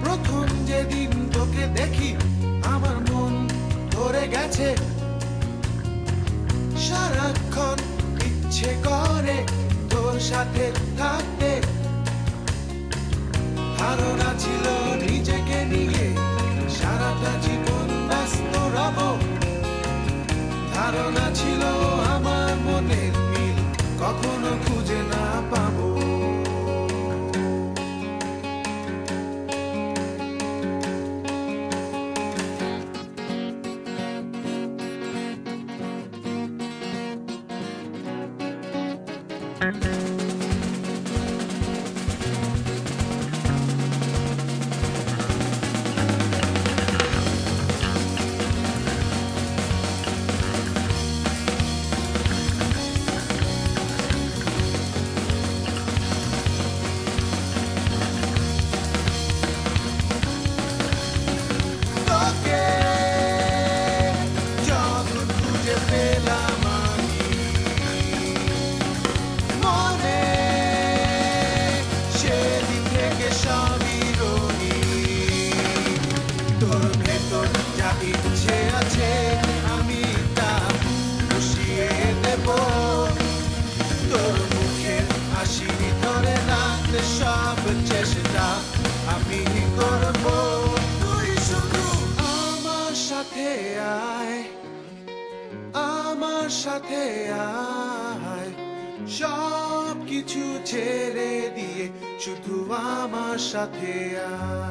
প্রথম যেদিন তোকে দেখি আমার মন ধরে গেছে, সারাক্ষণ ইচ্ছে করে তোর সাথে থাকতে। ধারণা ছিল নিজেকে নিয়ে সারাটা জীবন ব্যস্ত রব, ধারণা ছিল আমার মনের মিল কখনো খুঁজে না পাবো। ইচ্ছে আছে আমি তা বসিয়ে দেব, তোর মুখের হাসি ধরে রাখতে সব চেষ্টা আমি করব। তুই শুধু আমার সাথে আয়, আমার সাথে আয়, সব কিছু ছেড়ে দিয়ে শুধু আমার সাথে আয়।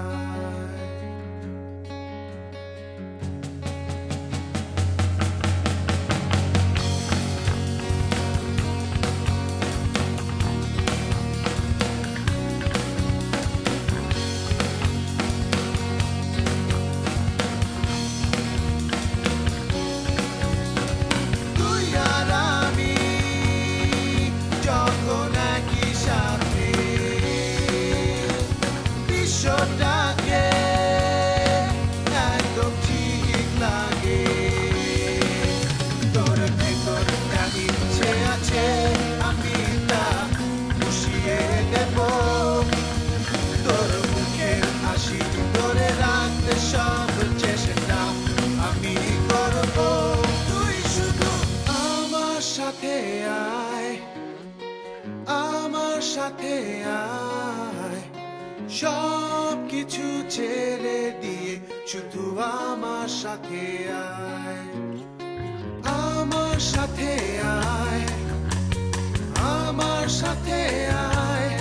আমার সাথে আয়, সব কিছু ছেড়ে দিয়ে শুধু আমার সাথে আয়। আমার সাথে আয়, আমার সাথে আয়,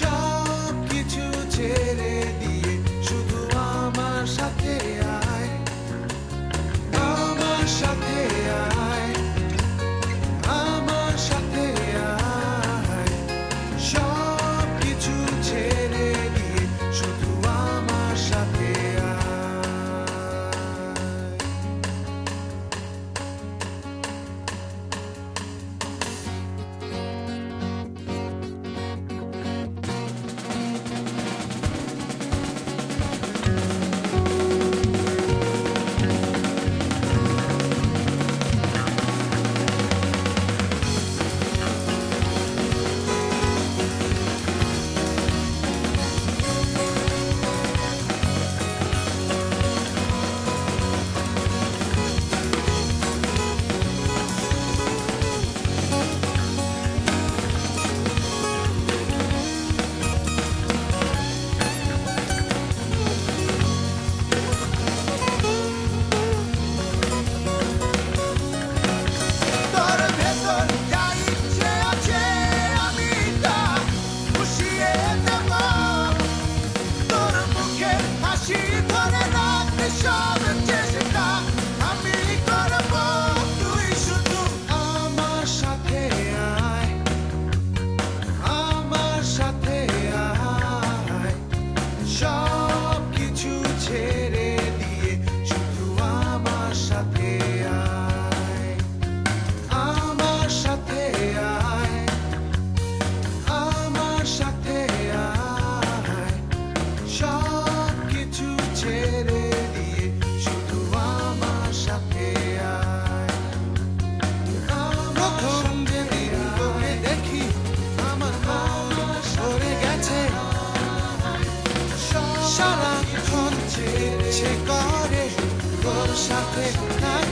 সব কিছু ছেড়ে দিয়ে শুধু আমার সাথে আয়। আমার সাথে আয়, আমার সাথে আয়, সব কিছু ছেড়ে দিয়ে শুধু আমার সাথে আয়। সাথে নাই